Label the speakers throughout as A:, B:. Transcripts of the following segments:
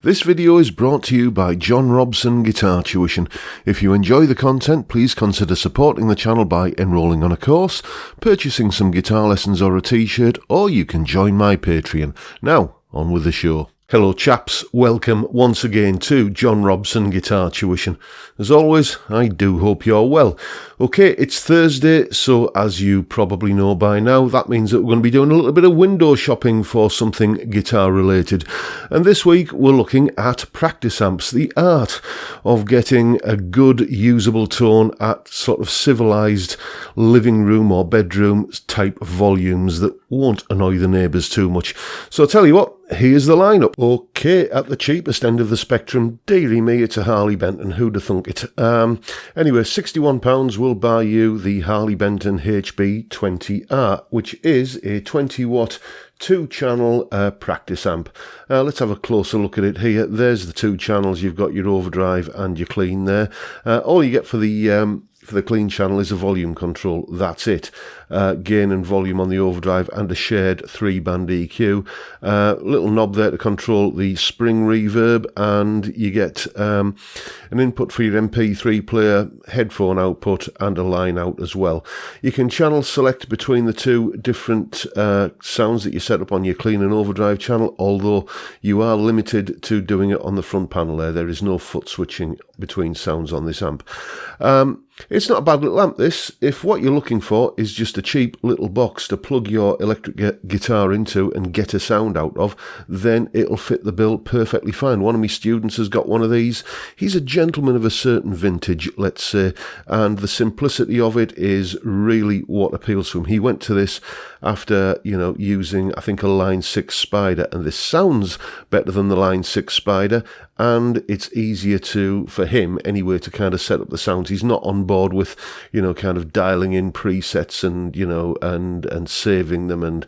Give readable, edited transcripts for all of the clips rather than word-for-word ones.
A: This video is brought to you by John Robson Guitar Tuition. If you enjoy the content, please consider supporting the channel by enrolling on a course, purchasing some guitar lessons or a t-shirt, or you can join my Patreon. Now, on with the show. Hello chaps, welcome once again to John Robson Guitar Tuition. As always, I do hope you're well. Okay, it's Thursday, so as you probably know by now, that means that we're going to be doing a little bit of window shopping for something guitar related. And this week we're looking at practice amps, the art of getting a good usable tone at sort of civilized living room or bedroom type volumes that won't annoy the neighbours too much. So I'll tell you what, here's the lineup. Okay, at the cheapest end of the spectrum, dearie me, it's a Harley Benton, who'd have thunk it. Anyway, £61 will buy you the Harley Benton HB20R, which is a 20 watt 2-channel practice amp. Let's have a closer look at it here. There's the 2 channels. You've got your overdrive and your clean there. All you get for the clean channel is a volume control. That's it. Gain and volume on the overdrive and a shared 3-band EQ. Little knob there to control the spring reverb, and you get an input for your MP3 player, headphone output, and a line out as well. You can channel select between the 2 different sounds that you set up on your clean and overdrive channel, although you are limited to doing it on the front panel there. There is no foot switching between sounds on this amp. It's not a bad little amp, this. If what you're looking for is just a cheap little box to plug your electric guitar into and get a sound out of, then it'll fit the bill perfectly fine. One of my students has got one of these. He's a gentleman of a certain vintage, let's say, and the simplicity of it is really what appeals to him. He went to this after, using, I think, a Line 6 Spider, and this sounds better than the Line 6 Spider, and it's easier for him anyway, to kind of set up the sounds. He's not on board with, kind of dialing in presets and, and saving them and,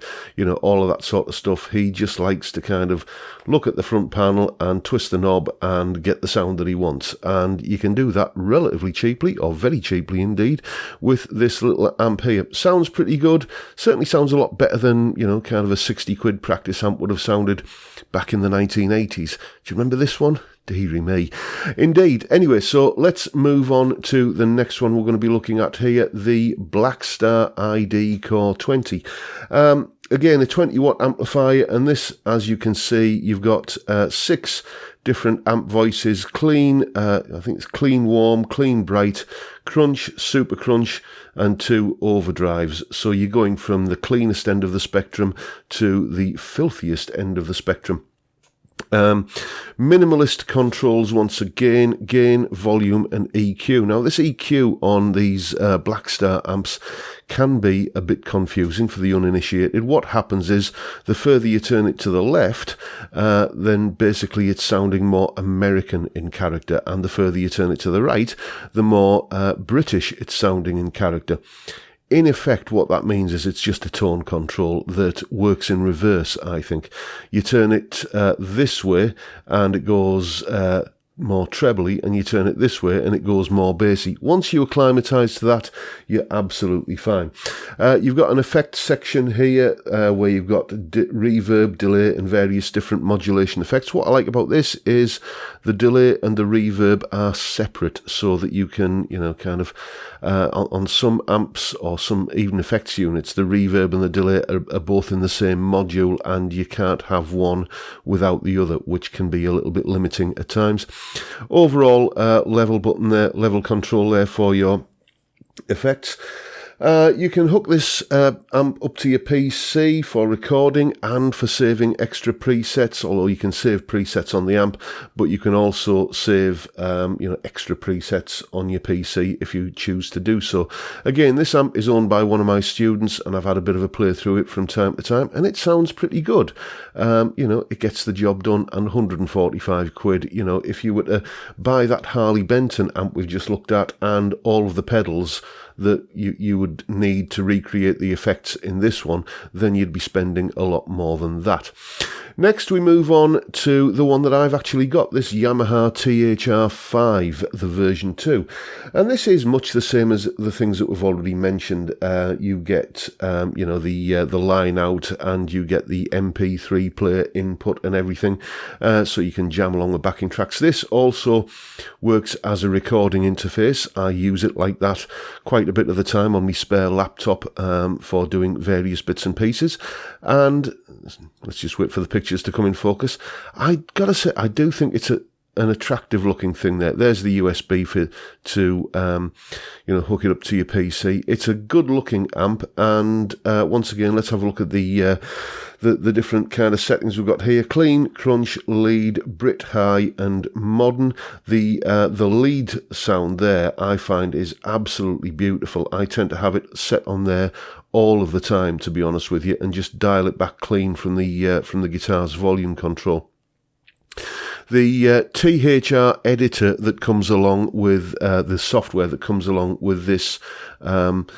A: all of that sort of stuff. He just likes to kind of look at the front panel and twist the knob and get the sound that he wants. And you can do that relatively cheaply, or very cheaply indeed, with this little amp here. Sounds pretty good. Certainly sounds a lot better than, kind of a 60 quid practice amp would have sounded back in the 1980s. Do you remember this one? Dearie me. Indeed. Anyway, so let's move on to the next one we're going to be looking at here, the Blackstar ID Core 20. Again, a 20 watt amplifier, and this, as you can see, you've got 6 different amp voices. Clean, I think it's clean warm, clean bright, crunch, super crunch, and 2 overdrives. So you're going from the cleanest end of the spectrum to the filthiest end of the spectrum. Minimalist controls once again, gain, volume, and EQ. Now this EQ on these Blackstar amps can be a bit confusing for the uninitiated. What happens is, the further you turn it to the left, then basically it's sounding more American in character, and the further you turn it to the right, the more British it's sounding in character. In effect, what that means is it's just a tone control that works in reverse, I think. You turn it this way and it goes more trebly, and you turn it this way and it goes more bassy. Once you acclimatise to that, you're absolutely fine. You've got an effects section here where you've got reverb, delay, and various different modulation effects. What I like about this is the delay and the reverb are separate, so that you can, kind of, on some amps or some even effects units, the reverb and the delay are both in the same module, and you can't have one without the other, which can be a little bit limiting at times. Overall, level button there, level control there for your effects. You can hook this amp up to your PC for recording and for saving extra presets, although you can save presets on the amp, but you can also save extra presets on your PC if you choose to do so. Again, this amp is owned by one of my students, and I've had a bit of a play through it from time to time, and it sounds pretty good. It gets the job done, and 145 quid, if you were to buy that Harley Benton amp we've just looked at and all of the pedals that you would need to recreate the effects in this one, then you'd be spending a lot more than that. Next we move on to the one that I've actually got, this Yamaha THR5, the version 2. And this is much the same as the things that we've already mentioned. You get, the line out, and you get the MP3 player input and everything, so you can jam along with backing tracks. This also works as a recording interface. I use it like that quite a bit of the time on my spare laptop for doing various bits and pieces. And let's just wait for the pictures to come in focus. I gotta say, I do think it's an attractive looking thing there. There's the USB to hook it up to your PC. It's a good looking amp, and once again, let's have a look at the different kind of settings we've got here: clean, crunch, lead, Brit high, and modern. The lead sound there I find is absolutely beautiful. I tend to have it set on there all of the time, to be honest with you, and just dial it back clean from the guitar's volume control. The THR editor that comes along with the software that comes along with this amp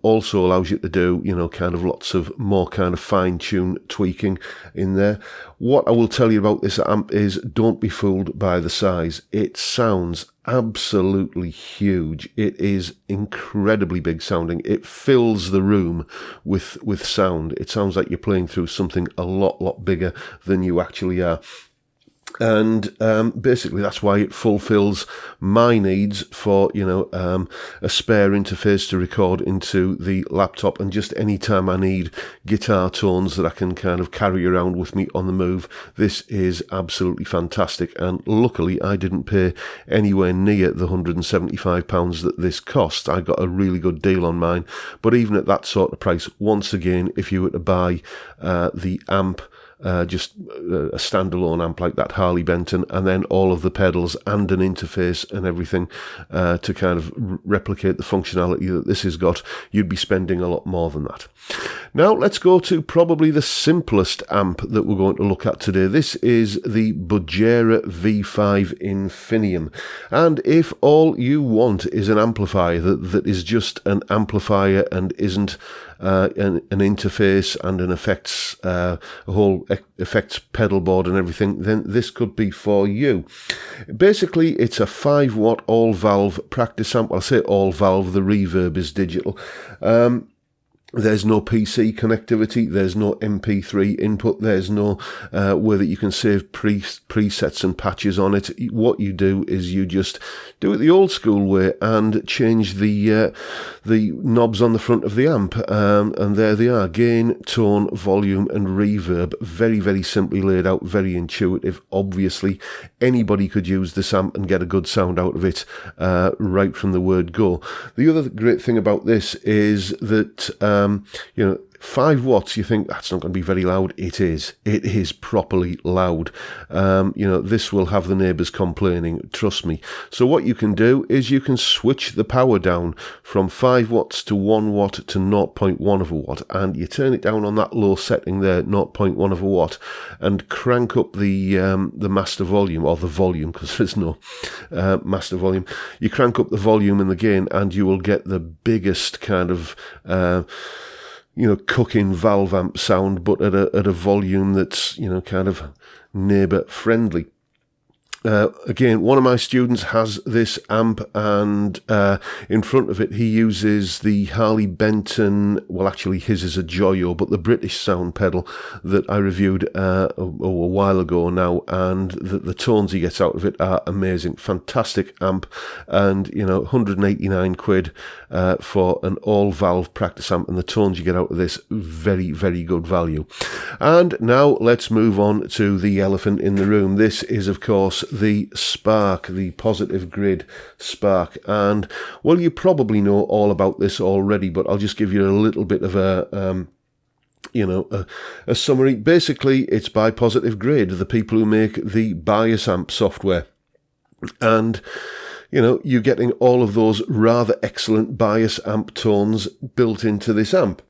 A: also allows you to do, kind of lots of more kind of fine-tune tweaking in there. What I will tell you about this amp is, don't be fooled by the size. It sounds absolutely huge. It is incredibly big sounding. It fills the room with sound. It sounds like you're playing through something a lot bigger than you actually are. And basically that's why it fulfills my needs for, a spare interface to record into the laptop, and just any time I need guitar tones that I can kind of carry around with me on the move. This is absolutely fantastic, and luckily I didn't pay anywhere near the £175 that this cost. I got a really good deal on mine, but even at that sort of price, once again, if you were to buy the amp, just a standalone amp like that Harley Benton, and then all of the pedals and an interface and everything to kind of replicate the functionality that this has got, you'd be spending a lot more than that. Now let's go to probably the simplest amp that we're going to look at today. This is the Bugera V5 Infinium, and if all you want is an amplifier that is just an amplifier and isn't an interface and an effects, a whole effects pedal board and everything, then this could be for you. Basically, it's a 5-watt all-valve practice amp. I'll say all-valve, the reverb is digital. There's no PC connectivity, there's no MP3 input, there's no way that you can save presets and patches on it. What you do is you just do it the old school way and change the knobs on the front of the amp, and there they are: gain, tone, volume and reverb. Very, very simply laid out, very intuitive. Obviously anybody could use this amp and get a good sound out of it right from the word go. The other great thing about this is that 5 watts, you think that's not going to be very loud. It is properly loud. This will have the neighbours complaining, trust me. So what you can do is you can switch the power down from 5 watts to 1 watt to 0.1 of a watt, and you turn it down on that low setting there, 0.1 of a watt, and crank up the master volume, or the volume, because there's no master volume. You crank up the volume and the gain, and you will get the biggest kind of cooking valve amp sound, but at a volume that's, kind of neighbour friendly. Again, one of my students has this amp, and in front of it he uses the Harley Benton, well actually his is a Joyo, but the British sound pedal that I reviewed a while ago now, and the tones he gets out of it are amazing. Fantastic amp, and 189 quid for an all-valve practice amp, and the tones you get out of this, very, very good value. And now let's move on to the elephant in the room. This is, of course, the Spark, the Positive Grid Spark. And, well, you probably know all about this already, but I'll just give you a little bit of a summary. Basically, it's by Positive Grid, the people who make the bias amp software. And you're getting all of those rather excellent bias amp tones built into this amp.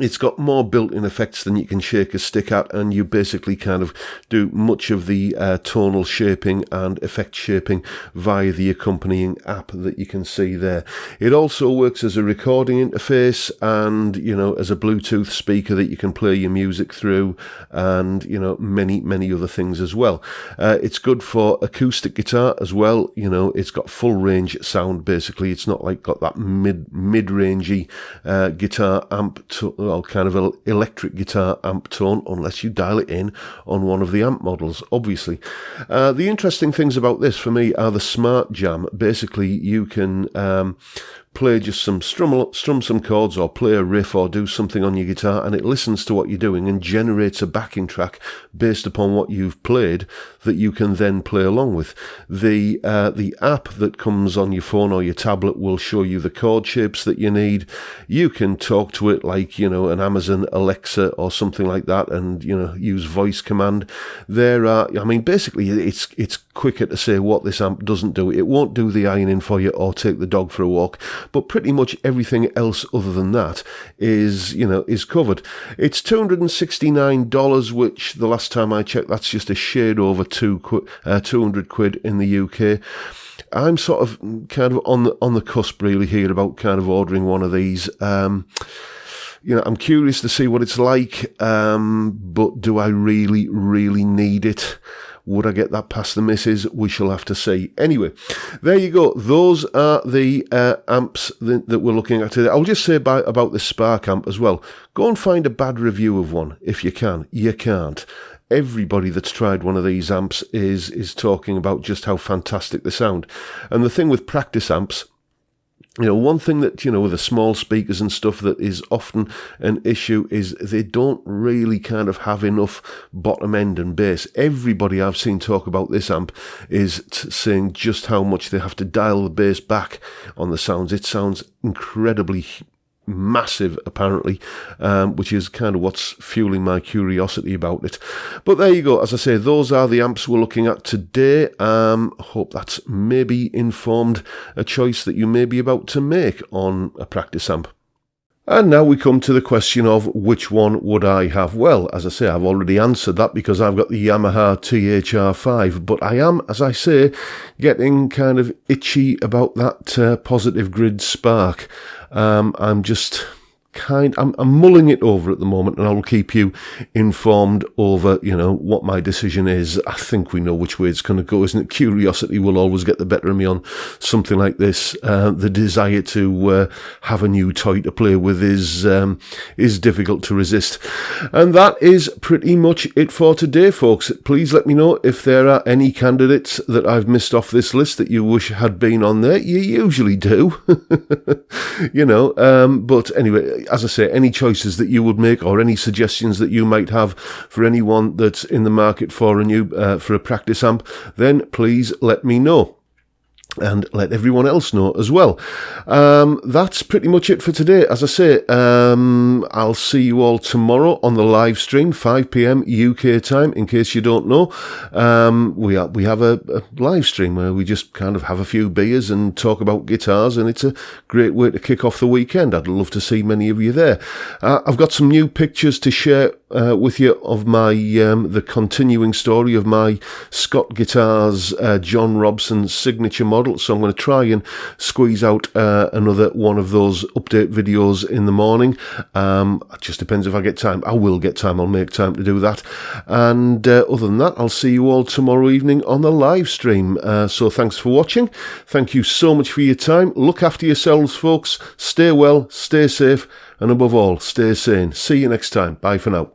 A: It's got more built-in effects than you can shake a stick at, and you basically kind of do much of the tonal shaping and effect shaping via the accompanying app that you can see there. It also works as a recording interface and, you know, as a Bluetooth speaker that you can play your music through, and, you know, many other things as well. It's good for acoustic guitar as well. You know, it's got full range sound. Basically, it's not like got that mid-rangey guitar amp well, kind of an electric guitar amp tone, unless you dial it in on one of the amp models, obviously. The interesting things about this for me are the Smart Jam. Basically, you can play just strum some chords, or play a riff, or do something on your guitar, and it listens to what you're doing and generates a backing track based upon what you've played that you can then play along with. The app that comes on your phone or your tablet will show you the chord shapes that you need. You can talk to it like, you know, an Amazon Alexa or something like that, and, you know, use voice command. I mean, basically it's quicker to say what this amp doesn't do. It won't do the ironing for you or take the dog for a walk, but pretty much everything else other than that is, you know, is covered. It's $269, which the last time I checked, that's just a shade over 200 quid in the UK. I'm sort of kind of on the cusp really here about kind of ordering one of these. You know, I'm curious to see what it's like, but do I really need it? Would I get that past the missus? We shall have to see. Anyway, there you go. Those are the amps that we're looking at today. I'll just say about the Spark amp as well. Go and find a bad review of one if you can. You can't. Everybody that's tried one of these amps is talking about just how fantastic they sound. And the thing with practice amps, you know, one thing that, you know, with the small speakers and stuff that is often an issue is they don't really kind of have enough bottom end and bass. Everybody I've seen talk about this amp is saying just how much they have to dial the bass back on the sounds. It sounds incredibly massive, apparently, which is kind of what's fueling my curiosity about it. But there you go. As I say, those are the amps we're looking at today. Hope that's maybe informed a choice that you may be about to make on a practice amp. And now we come to the question of which one would I have? Well, as I say, I've already answered that because I've got the Yamaha THR5, but I am, as I say, getting kind of itchy about that positive grid Spark. I'm just I'm mulling it over at the moment, and I'll keep you informed over, you know, what my decision is. I think we know which way it's going to go, isn't it? Curiosity will always get the better of me on something like this. The desire to have a new toy to play with is difficult to resist. And that is pretty much it for today, folks. Please let me know if there are any candidates that I've missed off this list that you wish had been on there. You usually do, you know. But anyway, as I say, any choices that you would make or any suggestions that you might have for anyone that's in the market for a practice amp, then please let me know. And let everyone else know as well. That's pretty much it for today. As I say, I'll see you all tomorrow on the live stream, 5 p.m. UK time, in case you don't know. We have a live stream where we just kind of have a few beers and talk about guitars, and it's a great way to kick off the weekend. I'd love to see many of you there. I've got some new pictures to share with you of my the continuing story of my Scott Guitars John Robson signature model. So I'm going to try and squeeze out another one of those update videos in the morning. It just depends if I get time. I will get time. I'll make time to do that. And other than that, I'll see you all tomorrow evening on the live stream. So thanks for watching. Thank you so much for your time. Look after yourselves, folks. Stay well, stay safe, and above all, stay sane. See you next time. Bye for now.